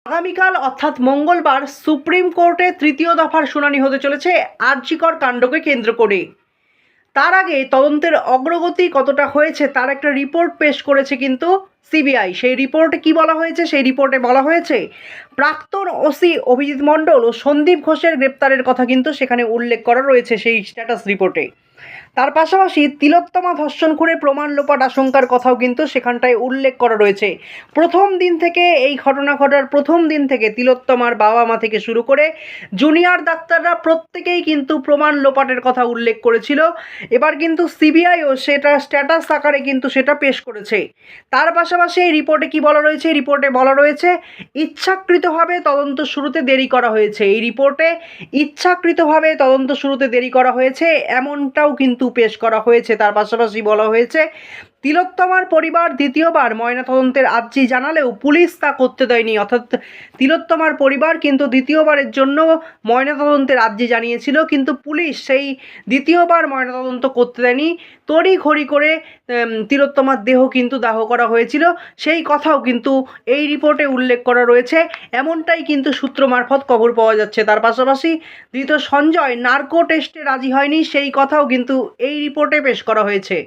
আগামীকাল অর্থাৎ মঙ্গলবার সুপ্রিম কোর্টে তৃতীয় দফার শুনানি হতে চলেছে আর.জি. কর কাণ্ডকে কেন্দ্র করে। তার আগে তদন্তের অগ্রগতি কতটা হয়েছে তার একটা রিপোর্ট পেশ করেছে কিন্তু সিবিআই। সেই রিপোর্টে কি বলা হয়েছে? সেই রিপোর্টে বলা হয়েছে প্রাক্তন ওসি অভিজিৎ মণ্ডল ও সন্দীপ ঘোষের গ্রেপ্তারের কথা কিন্তু সেখানে উল্লেখ করা রয়েছে সেই স্ট্যাটাস রিপোর্টে। তার পাশাপাশি তিলোত্তমা ধর্ষণ করে প্রমাণ লোপাট আশঙ্কার কথাও কিন্তু সেখানটায় উল্লেখ করা রয়েছে। প্রথম দিন থেকে এই ঘটনা ঘটার প্রথম দিন থেকে তিলোত্তমার বাবা মা থেকে শুরু করে জুনিয়র ডাক্তাররা প্রত্যেকেই কিন্তু প্রমাণ লোপাটের কথা উল্লেখ করেছিল। এবার কিন্তু সিবিআইও সেটা স্ট্যাটাস আকারে কিন্তু সেটা পেশ করেছে। তার পাশাপাশি এই রিপোর্টে কি বলা রয়েছে? এই রিপোর্টে বলা রয়েছে ইচ্ছাকৃতভাবে তদন্ত শুরুতে দেরি করা হয়েছে। এই রিপোর্টে ইচ্ছাকৃতভাবে তদন্ত শুরুতে দেরি করা হয়েছে এমনটাও কিন্তু পেশ করা হয়েছে। তার পাশাপাশি বলা হয়েছে তিলোত্তমার পরিবার দ্বিতীয়বার ময়নাতদন্তের আর্জি জানালেও পুলিশ তা করতে দেয়নি। অর্থাৎ তিলোত্তমার পরিবার কিন্তু দ্বিতীয়বারের জন্য ময়নাতদন্তের আর্জি জানিয়েছিল, কিন্তু পুলিশ সেই দ্বিতীয়বার ময়নাতদন্ত করতে দেয়নি। তড়িঘড়ি করে তিলোত্তমার দেহ কিন্তু দাহ করা হয়েছিল, সেই কথাও কিন্তু এই রিপোর্টে উল্লেখ করা রয়েছে। এমনটাই কিন্তু সূত্র মারফত খবর পাওয়া যাচ্ছে। তার পাশাপাশি ধৃত সঞ্জয় নার্কো টেস্টে রাজি হয়নি, সেই কথাও কিন্তু এই রিপোর্টে পেশ করা হয়েছে।